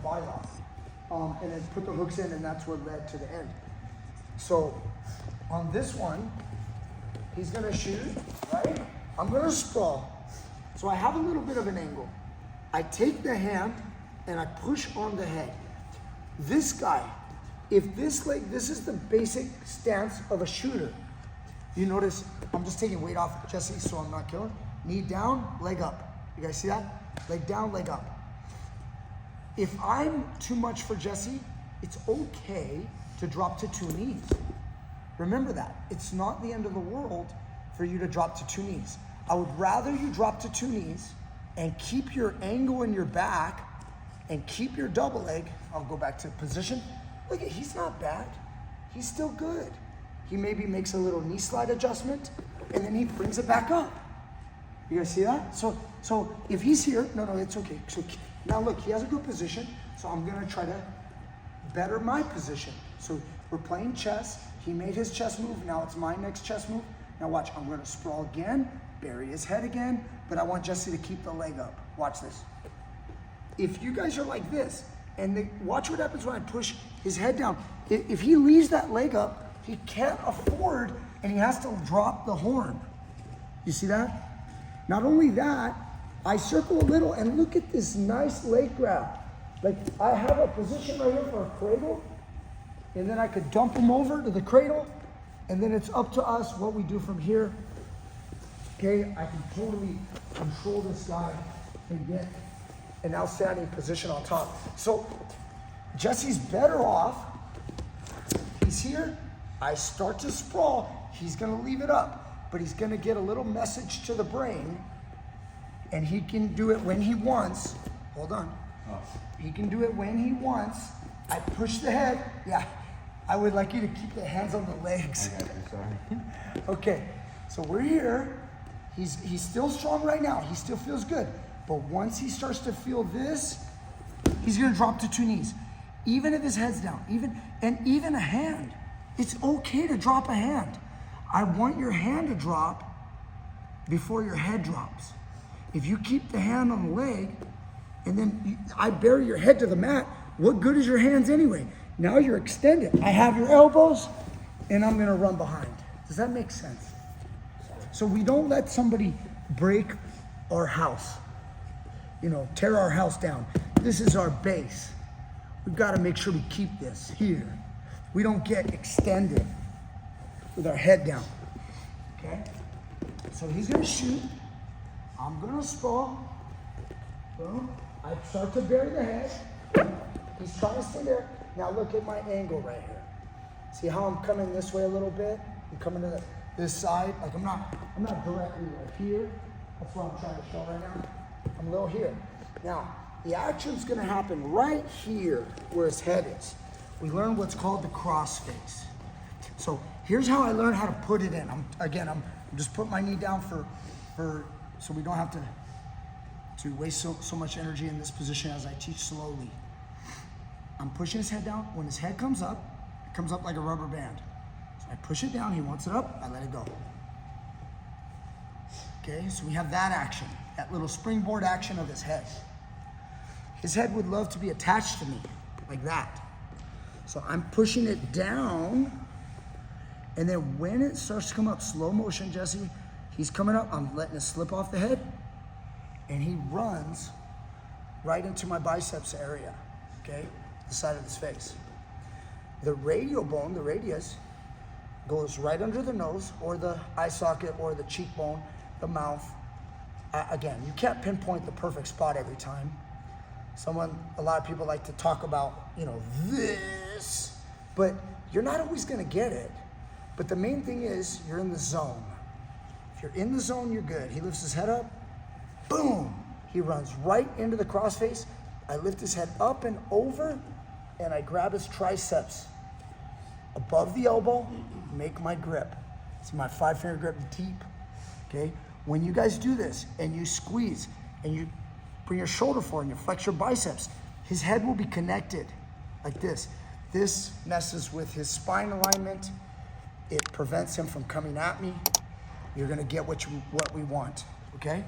body off. And then put the hooks in, and that's what led to the end. So on this one, he's gonna shoot, right? I'm gonna sprawl. So I have a little bit of an angle. I take the hand and I push on the head. This guy, if this leg, this is the basic stance of a shooter. You notice I'm just taking weight off Jesse so I'm not killing. Knee down, leg up. You guys see that? Leg down, leg up. If I'm too much for Jesse, it's okay to drop to 2 knees. Remember that. It's not the end of the world for you to drop to 2 knees. I would rather you drop to 2 knees and keep your angle in your back and keep your double leg. I'll go back to position. Look, he's not bad. He's still good. He maybe makes a little knee slide adjustment and then he brings it back up. You guys see that? So if he's here, no, it's okay. So now look, he has a good position. So I'm gonna try to better my position. So we're playing chess. He made his chess move. Now it's my next chess move. Now watch, I'm gonna sprawl again, bury his head again, but I want Jesse to keep the leg up. Watch this. If you guys are like this, and watch what happens when I push his head down. If he leaves that leg up, he can't afford, and he has to drop the horn. You see that? Not only that, I circle a little, and look at this nice leg grab. Like, I have a position right here for a cradle, and then I could dump him over to the cradle, and then it's up to us what we do from here. Okay, I can totally control this guy and get an outstanding position on top. So Jesse's better off. He's here. I start to sprawl. He's gonna leave it up, but he's gonna get a little message to the brain, and he can do it when he wants. Hold on. He can do it when he wants. I push the head. Yeah, I would like you to keep the hands on the legs. I got you, sorry. Okay, so we're here. He's still strong right now. He still feels good. But once he starts to feel this, he's gonna drop to 2 knees. Even if his head's down, even a hand. It's okay to drop a hand. I want your hand to drop before your head drops. If you keep the hand on the leg, and then I bury your head to the mat, what good is your hands anyway? Now you're extended. I have your elbows, and I'm gonna run behind. Does that make sense? So we don't let somebody break our house, tear our house down. This is our base. We've got to make sure we keep this here. We don't get extended with our head down, okay? So he's gonna shoot. I'm gonna sprawl. Boom. I start to bury the head. He's trying to stay there. Now look at my angle right here. See how I'm coming this way a little bit? I'm coming to this side. Like I'm not directly right here. That's what I'm trying to show right now. I'm a little here. Now, the action's gonna happen right here where his head is. We learn what's called the crossface. So here's how I learned how to put it in. I'm just putting my knee down for so we don't have to waste so much energy in this position as I teach slowly. I'm pushing his head down. When his head comes up, it comes up like a rubber band. So I push it down, he wants it up, I let it go. Okay, so we have that action, that little springboard action of his head. His head would love to be attached to me, like that. So I'm pushing it down, and then when it starts to come up, slow motion, Jesse, he's coming up, I'm letting it slip off the head, and he runs right into my biceps area, okay, the side of his face. The radial bone, the radius, goes right under the nose, or the eye socket, or the cheekbone, the mouth. Again, you can't pinpoint the perfect spot every time. A lot of people like to talk about, this, but you're not always gonna get it. But the main thing is you're in the zone. If you're in the zone, you're good. He lifts his head up, boom, he runs right into the crossface. I lift his head up and over, and I grab his triceps above the elbow, make my grip. See my 5-finger grip deep, okay? When you guys do this and you squeeze and you bring your shoulder forward and you flex your biceps, his head will be connected like this. This messes with his spine alignment. It prevents him from coming at me. You're gonna get what we want, okay?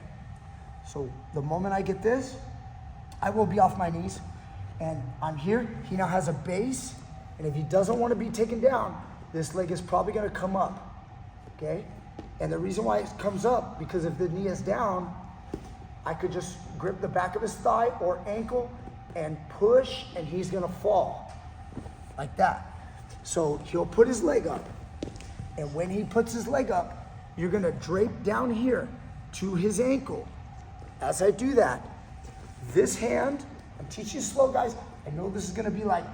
So the moment I get this, I will be off my knees. and I'm here. He now has a base, and if he doesn't want to be taken down, this leg is probably going to come up, okay? And the reason why it comes up, because if the knee is down, I could just grip the back of his thigh or ankle and push, and he's going to fall like that. So he'll put his leg up, and when he puts his leg up, you're going to drape down here to his ankle. As I do that, this hand, I'm teaching you slow, guys. I know this is going to be like,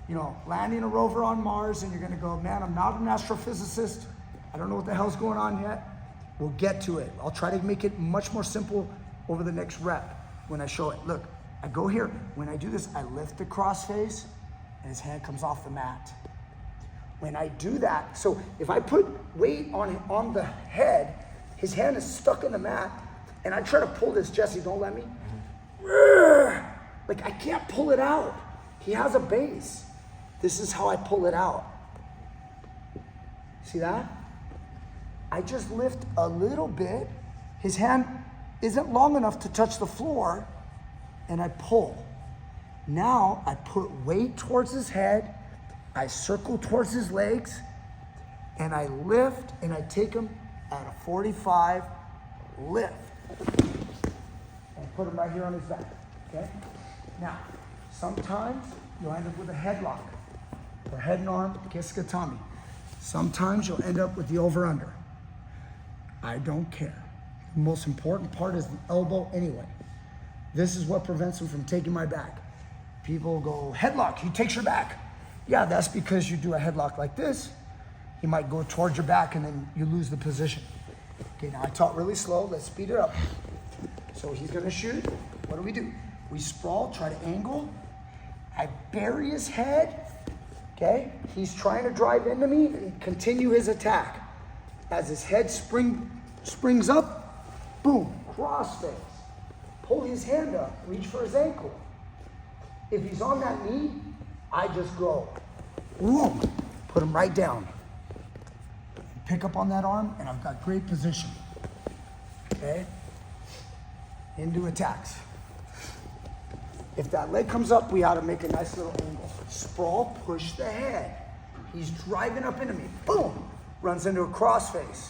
you know, landing a rover on Mars, and you're going to go, man, I'm not an astrophysicist. I don't know what the hell's going on yet. We'll get to it. I'll try to make it much more simple over the next rep when I show it. Look, I go here. When I do this, I lift the crossface, and his hand comes off the mat. When I do that, so if I put weight on the head, his hand is stuck in the mat, and I try to pull this, Jesse, don't let me. Like, I can't pull it out. He has a base. This is how I pull it out. See that? I just lift a little bit. His hand isn't long enough to touch the floor, and I pull. Now I put weight towards his head, I circle towards his legs, and I lift, and I take him at a 45 lift. And put him right here on his back, okay? Now, sometimes you'll end up with a headlock, or head and arm kiskatami. Sometimes you'll end up with the over-under. I don't care. The most important part is the elbow anyway. This is what prevents him from taking my back. People go, headlock, he takes your back. Yeah, that's because you do a headlock like this. He might go towards your back and then you lose the position. Okay, now I taught really slow. Let's speed it up. So he's gonna shoot. What do? We sprawl, try to angle. I bury his head, okay? He's trying to drive into me and continue his attack. As his head springs up, boom, crossface. Pull his hand up, reach for his ankle. If he's on that knee, I just go, boom, put him right down. Pick up on that arm, and I've got great position, okay? Into attacks. If that leg comes up, we ought to make a nice little angle. Sprawl, push the head. He's driving up into me, boom, runs into a crossface.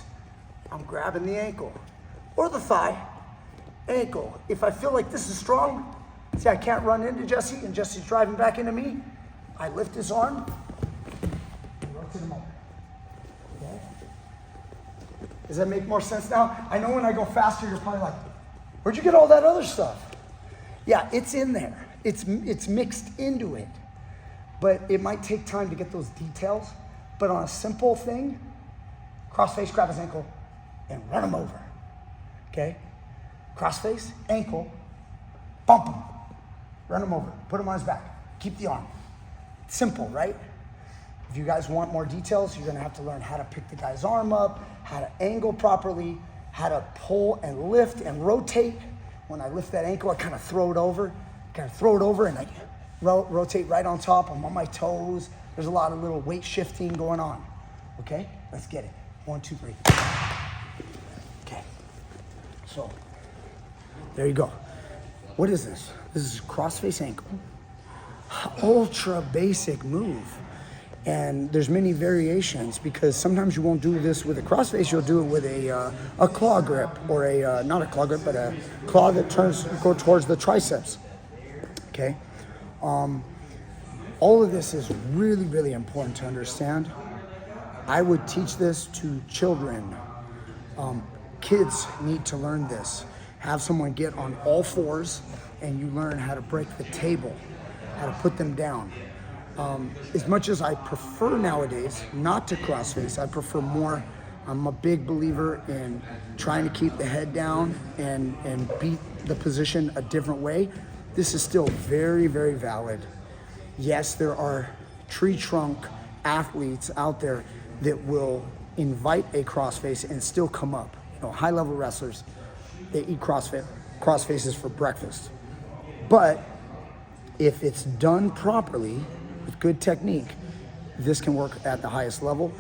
I'm grabbing the ankle, or the thigh, ankle. If I feel like this is strong, see, I can't run into Jesse, and Jesse's driving back into me, I lift his arm, and rotate him over. Okay? Does that make more sense now? I know when I go faster, you're probably like, where'd you get all that other stuff? Yeah, it's in there. It's mixed into it. But it might take time to get those details. But on a simple thing, crossface, grab his ankle, and run him over. Okay? Crossface, ankle, bump him, run him over, put him on his back, keep the arm. Simple, right? If you guys want more details, you're gonna have to learn how to pick the guy's arm up, how to angle properly, how to pull and lift and rotate. When I lift that ankle, I kind of throw it over, and I rotate right on top. I'm on my toes. There's a lot of little weight shifting going on. Okay, let's get it. 1, 2, 3. Okay, so there you go. What is this? This is crossface ankle. Ultra basic move. And there's many variations because sometimes you won't do this with a crossface, you'll do it with a claw grip or not a claw grip, but a claw that go towards the triceps, okay? All of this is really, really important to understand. I would teach this to children. Kids need to learn this. Have someone get on all fours and you learn how to break the table, how to put them down. As much as I prefer nowadays not to crossface, I prefer more. I'm a big believer in trying to keep the head down and beat the position a different way. This is still very, very valid. Yes, there are tree trunk athletes out there that will invite a crossface and still come up. You know, high-level wrestlers, they eat crossfaces for breakfast. But if it's done properly, with good technique, this can work at the highest level.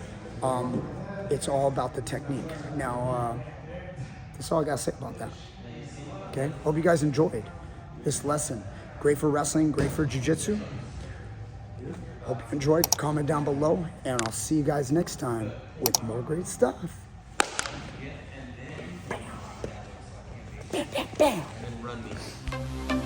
It's all about the technique. Now, that's all I gotta say about that. Okay, hope you guys enjoyed this lesson. Great for wrestling, great for jiu-jitsu. Hope you enjoyed. Comment down below, and I'll see you guys next time with more great stuff. Bam, bam, bam.